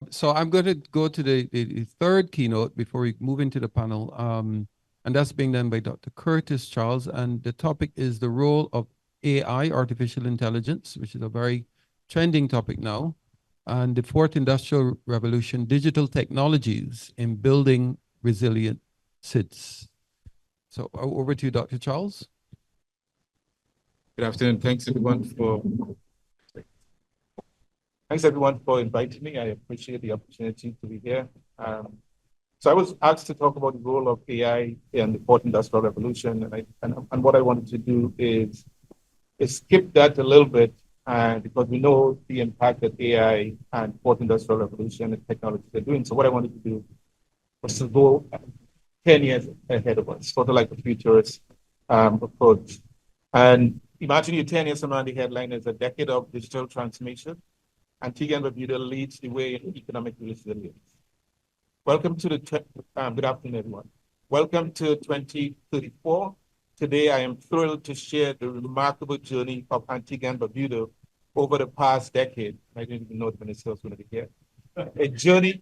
So I'm going to go to the third keynote before we move into the panel, and that's being done by Dr. Curtis Charles, and the topic is the role of AI, artificial intelligence, which is a very trending topic now, and the fourth industrial revolution, digital technologies in building resilient SIDS. So over to you, Dr. Charles. Good afternoon. Thanks everyone for inviting me. I appreciate the opportunity to be here. So I was asked to talk about the role of AI in the fourth industrial revolution, and what I wanted to do is skip that a little bit, because we know the impact that AI and fourth industrial revolution and technology are doing. So what I wanted to do was to go 10 years ahead of us, sort of like a futurist approach. And imagine you're 10 years from now, the headline is a decade of digital transformation. Antigua and Barbuda leads the way in economic resilience. Welcome to good afternoon, everyone. Welcome to 2034. Today, I am thrilled to share the remarkable journey of Antigua and Barbuda over the past decade. I didn't even know the minister was going to be here. A journey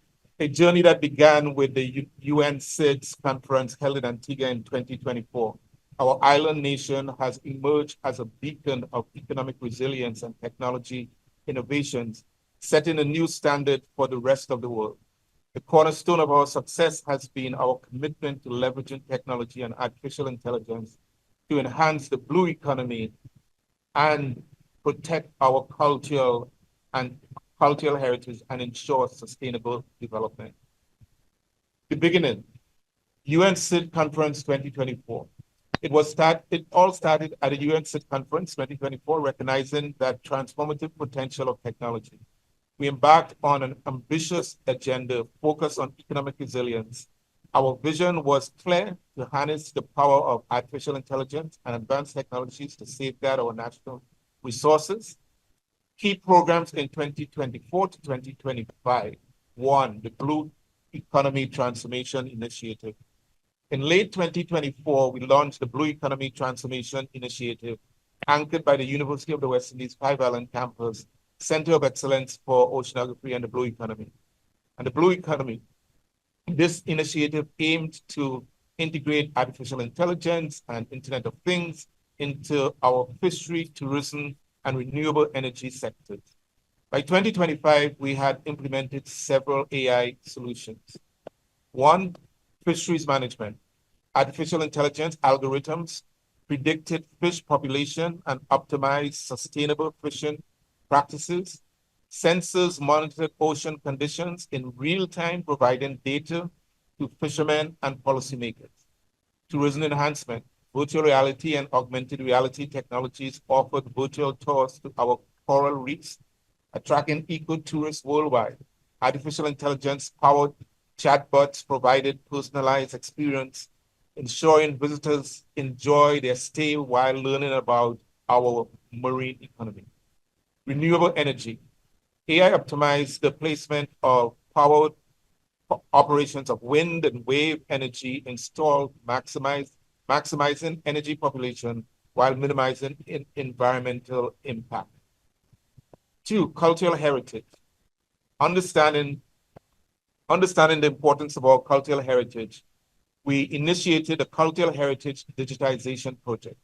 that began with the UN SIDS conference held in Antigua in 2024. Our island nation has emerged as a beacon of economic resilience and technology innovations, setting a new standard for the rest of the world. The cornerstone of our success has been our commitment to leveraging technology and artificial intelligence to enhance the blue economy and protect our cultural heritage and ensure sustainable development. The beginning, UN SID Conference 2024. It all started at the UN SID Conference 2024, recognizing that transformative potential of technology. We embarked on an ambitious agenda focused on economic resilience. Our vision was clear: to harness the power of artificial intelligence and advanced technologies to safeguard our national resources. Key programs in 2024 to 2025. One, the Blue Economy Transformation Initiative. In late 2024, we launched the Blue Economy Transformation Initiative, anchored by the University of the West Indies Five Island Campus, Center of Excellence for Oceanography and the Blue Economy. And the Blue Economy, this initiative aimed to integrate artificial intelligence and Internet of Things into our fishery, tourism, and renewable energy sectors. By 2025, we had implemented several AI solutions. One, fisheries management. Artificial intelligence algorithms predicted fish population and optimized sustainable fishing practices. Sensors monitored ocean conditions in real time, providing data to fishermen and policymakers. Tourism enhancement. Virtual reality and augmented reality technologies offered virtual tours to our coral reefs, attracting eco-tourists worldwide. Artificial intelligence-powered chatbots provided personalized experience, ensuring visitors enjoy their stay while learning about our marine economy. Renewable energy. AI optimized the placement of powered operations of wind and wave energy installed, maximizing energy population while minimizing environmental impact. Two, cultural heritage. Understanding the importance of our cultural heritage, we initiated a cultural heritage digitization project.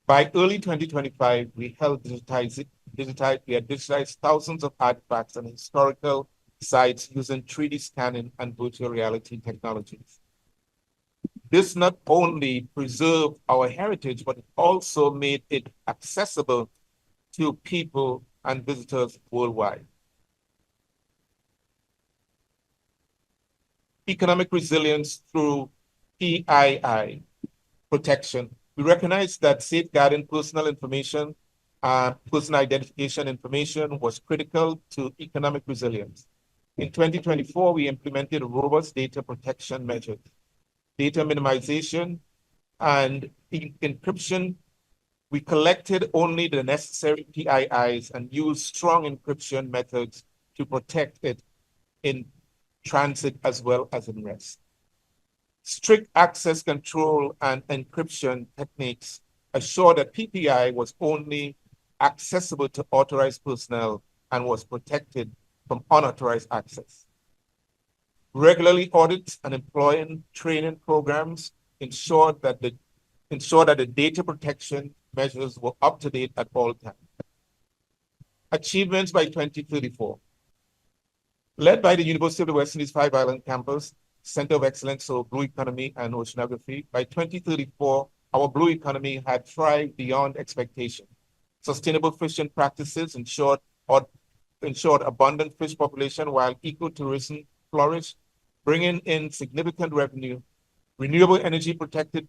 By early 2025, we had digitized thousands of artifacts and historical sites using 3D scanning and virtual reality technologies. This not only preserved our heritage, but it also made it accessible to people and visitors worldwide. Economic resilience through PII protection. We recognize that safeguarding personal information, personal identification information was critical to economic resilience. In 2024, we implemented robust data protection measures, data minimization, and encryption. We collected only the necessary PIIs and used strong encryption methods to protect it in transit as well as in rest. Strict access control and encryption techniques assure that PPI was only accessible to authorized personnel and was protected from unauthorized access. Regularly audits and employment training programs ensured that the data protection measures were up to date at all times. Achievements by 2034. Led by the University of the West Indies Five Island Campus, Center of Excellence for Blue Economy and Oceanography, by 2034, our blue economy had thrived beyond expectation. Sustainable fishing practices ensured abundant fish population while ecotourism flourished, bringing in significant revenue. Renewable energy protected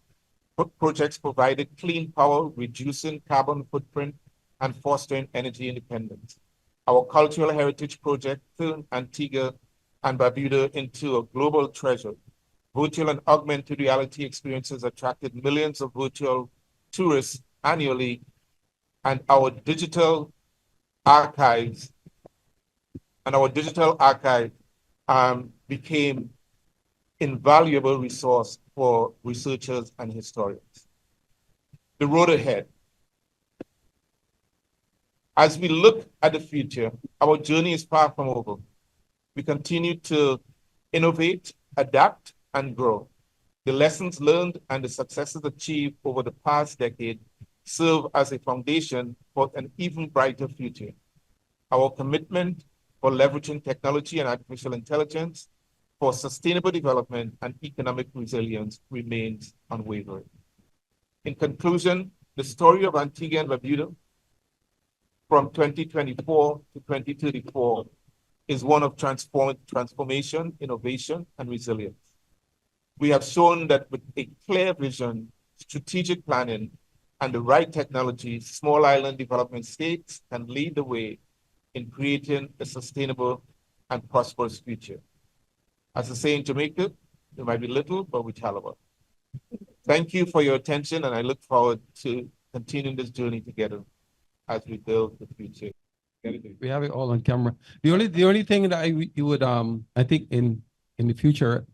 projects provided clean power, reducing carbon footprint and fostering energy independence. Our cultural heritage project turned Antigua and Barbuda into a global treasure. Virtual and augmented reality experiences attracted millions of virtual tourists annually, and our digital archive became invaluable resource for researchers and historians. The road ahead. As we look at the future, our journey is far from over. We continue to innovate, adapt, and grow. The lessons learned and the successes achieved over the past decade serve as a foundation for an even brighter future. Our commitment for leveraging technology and artificial intelligence for sustainable development and economic resilience remains unwavering. In conclusion, the story of Antigua and Barbuda from 2024 to 2034 is one of transformation, innovation, and resilience. We have shown that with a clear vision, strategic planning, and the right technology, small island development states can lead the way in creating a sustainable and prosperous future. As I say in Jamaica, there might be little, but we caliber. Thank you for your attention, and I look forward to continuing this journey together as we build the future. We have it all on camera. The only thing that you would I think in the future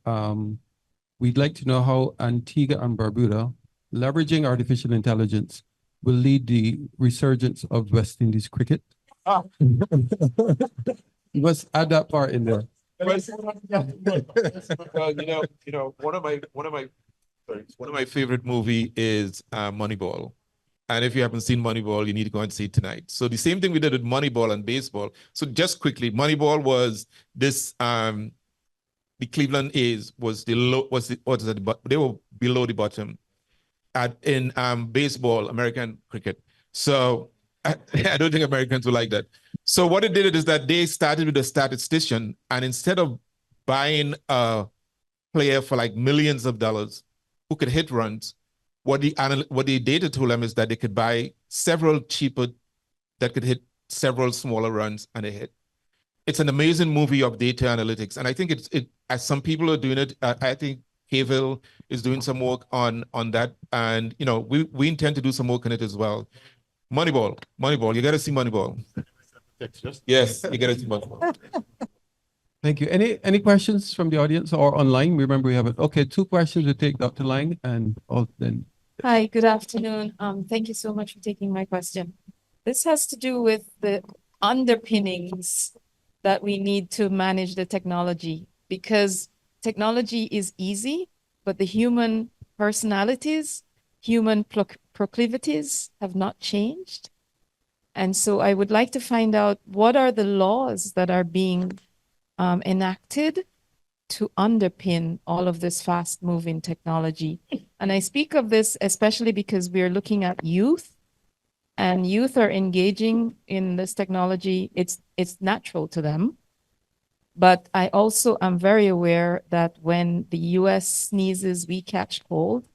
we'd like to know how Antigua and Barbuda, leveraging artificial intelligence, will lead the resurgence of West Indies cricket. You must add that part in there. One of my favorite movie is Moneyball. And if you haven't seen Moneyball, you need to go and see it tonight. So the same thing we did with Moneyball and baseball. So just quickly, Moneyball was this, the Cleveland A's was they were below the bottom in baseball, American cricket. So I don't think Americans will like that. So what it did is that they started with a statistician, and instead of buying a player for like millions of dollars who could hit runs, what the data told them is that they could buy several cheaper that could hit several smaller runs and they hit. It's an amazing movie of data analytics, and I think as some people are doing it. I think Hayville is doing some work on that, and we intend to do some work on it as well. Moneyball, you got to see Moneyball. Yes, you got to see Moneyball. Thank you. Any questions from the audience or online? Remember, we have it. Okay, 2 questions. We take Dr. Lang and then. Hi, good afternoon. Thank you so much for taking my question. This has to do with the underpinnings that we need to manage the technology, because technology is easy, but the human personalities, human proclivities have not changed. And so I would like to find out what are the laws that are being enacted to underpin all of this fast-moving technology. And I speak of this especially because we are looking at youth, and youth are engaging in this technology. It's natural to them. But I also am very aware that when the US sneezes, we catch cold.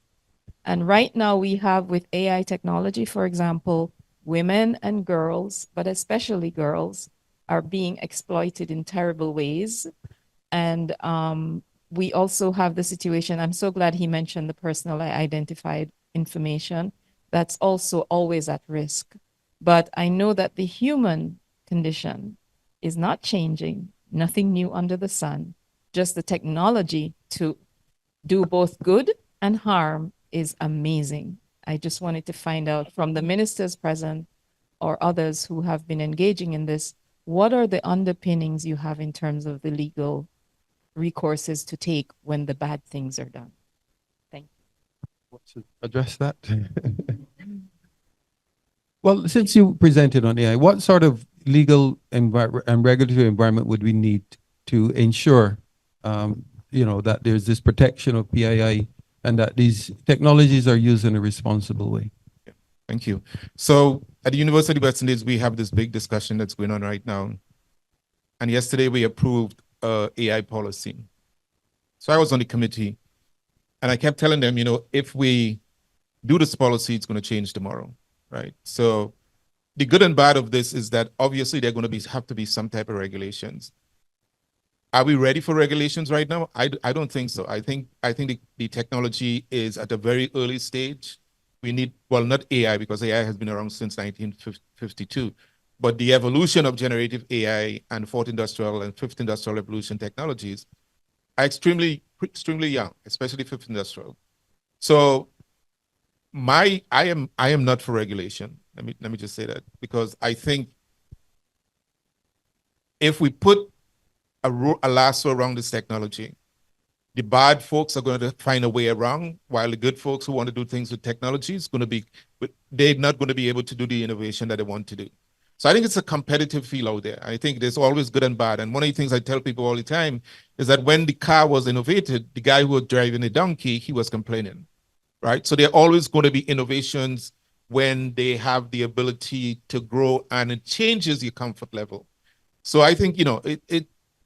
And right now we have with AI technology, for example, women and girls, but especially girls, are being exploited in terrible ways. And we also have the situation, I'm so glad he mentioned the personally identified information, that's also always at risk. But I know that the human condition is not changing, nothing new under the sun, just the technology to do both good and harm is amazing. I just wanted to find out from the ministers present or others who have been engaging in this, what are the underpinnings you have in terms of the legal recourses to take when the bad things are done? Thank To address that. Well, since you presented on AI, what sort of legal and regulatory environment would we need to ensure, that there's this protection of PII and that these technologies are used in a responsible way? Thank you. So at the University of West Indies, we have this big discussion that's going on right now. And yesterday we approved AI policy. So I was on the committee and I kept telling them, if we do this policy, it's going to change tomorrow, right? So the good and bad of this is that obviously there are going to have to be some type of regulations. Are we ready for regulations right now? I don't think so. I think the technology is at a very early stage. We need, well, not AI, because AI has been around since 1952, but the evolution of generative AI and fourth industrial and fifth industrial revolution technologies are extremely young, especially fifth industrial. So I am not for regulation. Let me just say that, because I think if we put a lasso around this technology, the bad folks are going to find a way around, while the good folks who want to do things with technology they're not going to be able to do the innovation that they want to do. So I think it's a competitive field out there. I think there's always good and bad. And one of the things I tell people all the time is that when the car was innovated, the guy who was driving the donkey, he was complaining, right? So there are always going to be innovations when they have the ability to grow and it changes your comfort level. So I think,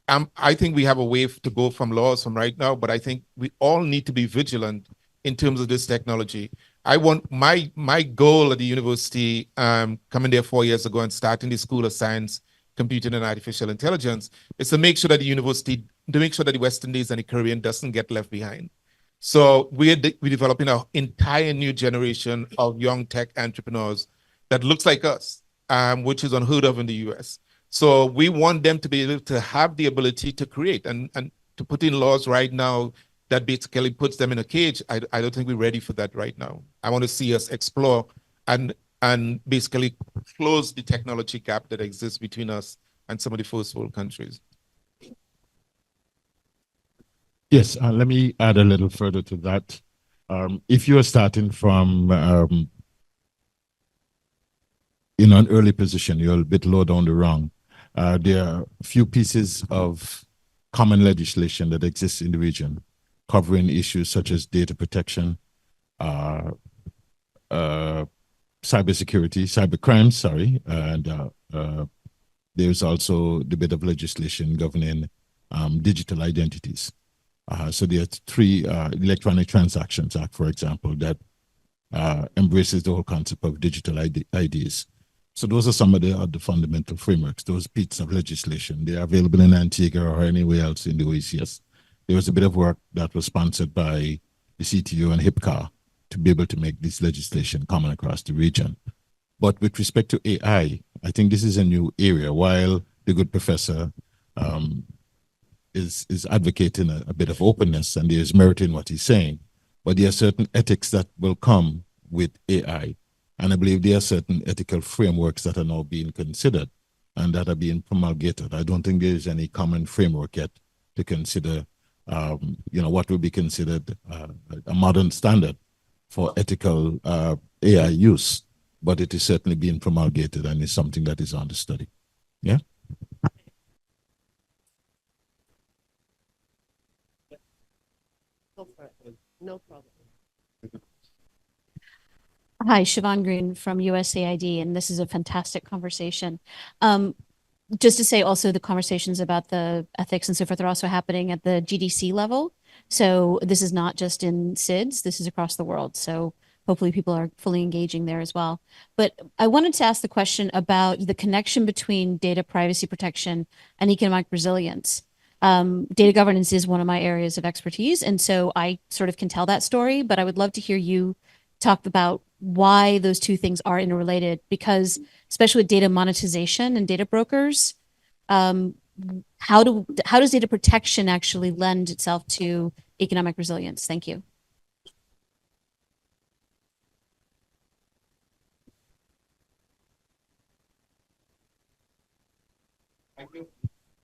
I think we have a way to go from laws from right now, but I think we all need to be vigilant in terms of this technology. I want my goal at the university, coming there 4 years ago and starting the School of Science, Computing and Artificial Intelligence, is to make sure that the West Indies and the Caribbean doesn't get left behind. So we're developing an entire new generation of young tech entrepreneurs that looks like us, which is unheard of in the US. So we want them to be able to have the ability to create and to put in laws right now that basically puts them in a cage. I don't think we're ready for that right now. I want to see us explore and basically close the technology gap that exists between us and some of the first world countries. Yes, let me add a little further to that. If you are starting from in an early position, you're a bit low down the rung. There are a few pieces of common legislation that exists in the region covering issues such as data protection, cybersecurity, cybercrimes, and there's also the bit of legislation governing digital identities. So there are three Electronic Transactions Act, for example, that embraces the whole concept of digital IDs. So those are some of the fundamental frameworks, those pieces of legislation. They are available in Antigua or anywhere else in the OECS. There was a bit of work that was sponsored by the CTO and HIPCA to be able to make this legislation common across the region. But with respect to AI, I think this is a new area. While the good professor is advocating a bit of openness, and there's merit in what he's saying, but there are certain ethics that will come with AI. And I believe there are certain ethical frameworks that are now being considered and that are being promulgated. I don't think there is any common framework yet to consider, what would be considered a modern standard for ethical AI use, but it is certainly being promulgated and is something that is under study. Yeah. Go for it. No problem. Hi, Siobhan Green from USAID, and this is a fantastic conversation. Just to say also the conversations about the ethics and so forth are also happening at the GDC level. So this is not just in SIDS, this is across the world. So hopefully people are fully engaging there as well. But I wanted to ask the question about the connection between data privacy protection and economic resilience. Data governance is one of my areas of expertise, and so I sort of can tell that story, but I would love to hear you talk about why those two things are interrelated, because especially with data monetization and data brokers, how does data protection actually lend itself to economic resilience? Thank you.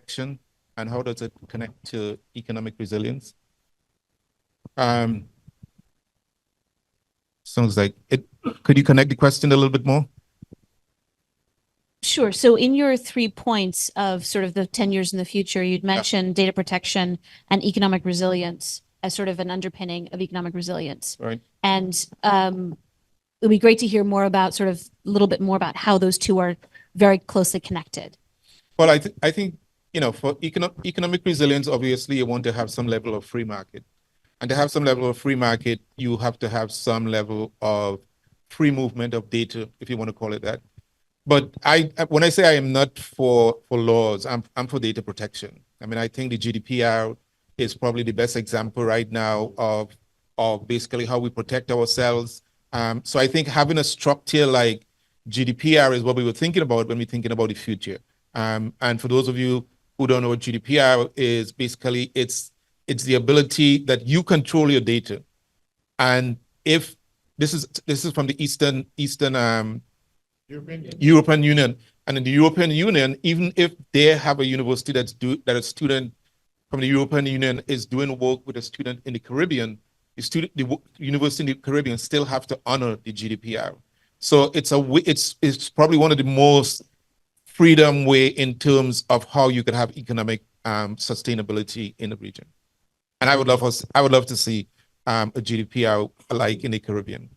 action and how does it connect to economic resilience? Sounds like it. Could you connect the question a little bit more? Sure. So in your 3 points of sort of the 10 years in the future, you'd mentioned data protection and economic resilience as sort of an underpinning of economic resilience. Right. And it'd be great to hear more about sort of a little bit more about how those two are very closely connected. Well, I think, you know, for economic resilience, obviously you want to have some level of free market. And to have some level of free market, you have to have some level of free movement of data, if you want to call it that. But when I say I am not for laws, I'm for data protection. I mean, I think the GDPR is probably the best example right now of basically how we protect ourselves. So I think having a structure like GDPR is what we were thinking about when we're thinking about the future. And for those of you who don't know what GDPR is, basically it's the ability that you control your data. And if this is from the Eastern European Union. And in the European Union, even if they have a university that a student from the European Union is doing work with a student in the Caribbean, the university in the Caribbean still have to honor the GDPR. So it's probably one of the most freedom way in terms of how you could have economic sustainability in the region. And I would love to see a GDPR like in the Caribbean.